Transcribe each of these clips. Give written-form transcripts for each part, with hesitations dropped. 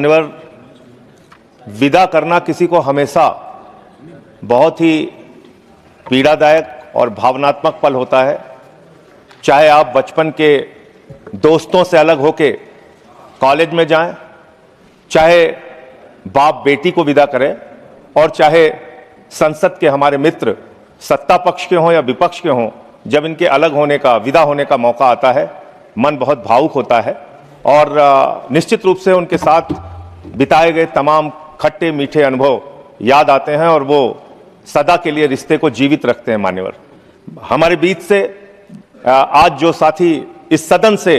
मान्यवर विदा करना किसी को हमेशा बहुत ही पीड़ादायक और भावनात्मक पल होता है। चाहे आप बचपन के दोस्तों से अलग होके कॉलेज में जाएं, चाहे बाप बेटी को विदा करें, और चाहे संसद के हमारे मित्र सत्ता पक्ष के हों या विपक्ष के हों, जब इनके अलग होने का, विदा होने का मौका आता है, मन बहुत भावुक होता है और निश्चित रूप से उनके साथ बिताए गए तमाम खट्टे मीठे अनुभव याद आते हैं और वो सदा के लिए रिश्ते को जीवित रखते हैं। मान्यवर, हमारे बीच से आज जो साथी इस सदन से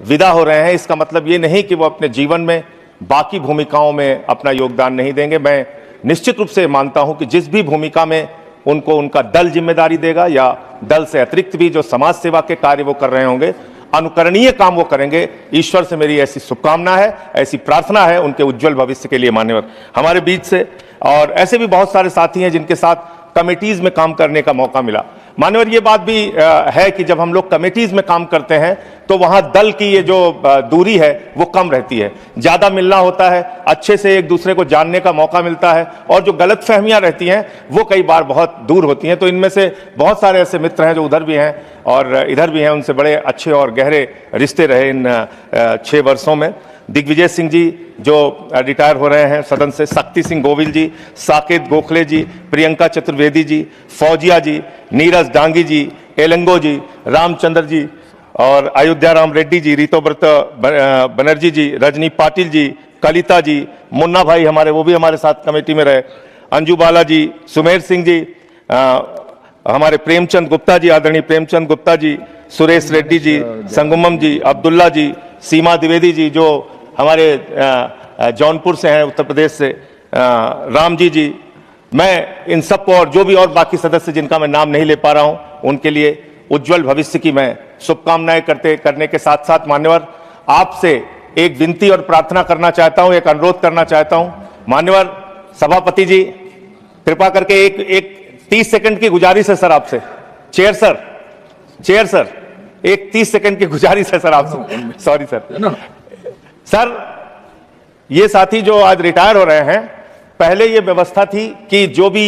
विदा हो रहे हैं, इसका मतलब ये नहीं कि वो अपने जीवन में बाकी भूमिकाओं में अपना योगदान नहीं देंगे। मैं निश्चित रूप से मानता हूं कि जिस भी भूमिका में उनको उनका दल जिम्मेदारी देगा या दल से अतिरिक्त भी जो समाज सेवा के कार्य वो कर रहे होंगे, अनुकरणीय काम वो करेंगे। ईश्वर से मेरी ऐसी शुभकामना है, ऐसी प्रार्थना है उनके उज्जवल भविष्य के लिए। मान्यवर, हमारे बीच से और ऐसे भी बहुत सारे साथी हैं जिनके साथ कमेटीज में काम करने का मौका मिला। मान्यवर, ये बात भी है कि जब हम लोग कमेटीज में काम करते हैं तो वहां दल की ये जो दूरी है वो कम रहती है, ज्यादा मिलना होता है, अच्छे से एक दूसरे को जानने का मौका मिलता है और जो गलतफहमियां रहती हैं वो कई बार बहुत दूर होती हैं। तो इनमें से बहुत सारे ऐसे मित्र हैं जो उधर भी हैं और इधर भी हैं, उनसे बड़े अच्छे और गहरे रिश्ते रहे इन 6 वर्षों में। दिग्विजय सिंह जी जो रिटायर हो रहे हैं सदन से, शक्ति सिंह गोविल जी, साकेत गोखले जी, प्रियंका चतुर्वेदी जी, फौजिया जी, नीरज डांगी जी, एलंगो जी, रामचंद्र जी और अयोध्या राम रेड्डी जी, ऋतुव्रत बनर्जी जी, रजनी पाटिल जी, कलिता जी, मुन्ना भाई हमारे, वो भी हमारे साथ कमेटी में रहे, अंजू बाला जी, सुमेर सिंह जी, हमारे प्रेमचंद गुप्ता जी, आदरणीय प्रेमचंद गुप्ता जी, सुरेश रेड्डी जी, संगमम जी, अब्दुल्ला जी, सीमा द्विवेदी जी जो हमारे जौनपुर से हैं, उत्तर प्रदेश से, राम जी। मैं इन सबको और जो भी और बाकी सदस्य जिनका मैं नाम नहीं ले पा रहा हूं, उनके लिए उज्जवल भविष्य की मैं शुभकामनाएं करने के साथ साथ मान्यवर आपसे एक विनती और प्रार्थना करना चाहता हूं, एक अनुरोध करना चाहता हूं। मान्यवर सभापति जी, कृपा करके एक 30 सेकंड की गुजारिश है सर आपसे। चेयर सर, एक 30 सेकंड की गुजारिश है सर आपसे। सॉरी सर, ये साथी जो आज रिटायर हो रहे हैं, पहले ये व्यवस्था थी कि जो भी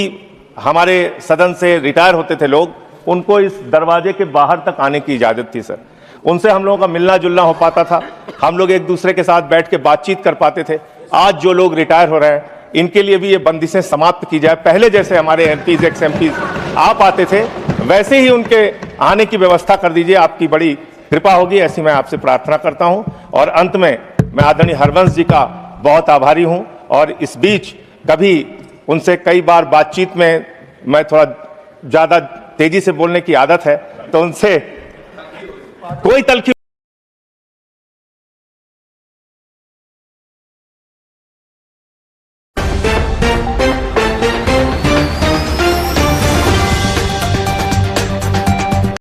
हमारे सदन से रिटायर होते थे लोग, उनको इस दरवाजे के बाहर तक आने की इजाजत थी सर। उनसे हम लोगों का मिलना जुलना हो पाता था, हम लोग एक दूसरे के साथ बैठ के बातचीत कर पाते थे। आज जो लोग रिटायर हो रहे हैं, इनके लिए भी ये बंदिशें समाप्त की जाए। पहले जैसे हमारे एमपीज एक्स एमपीज आप आते थे, वैसे ही उनके आने की व्यवस्था कर दीजिए, आपकी बड़ी कृपा होगी, ऐसी मैं आपसे प्रार्थना करता हूं। और अंत में मैं आदरणीय हरवंश जी का बहुत आभारी हूं और इस बीच कभी उनसे कई बार बातचीत में मैं थोड़ा ज्यादा तेजी से बोलने की आदत है, तो उनसे कोई तलखी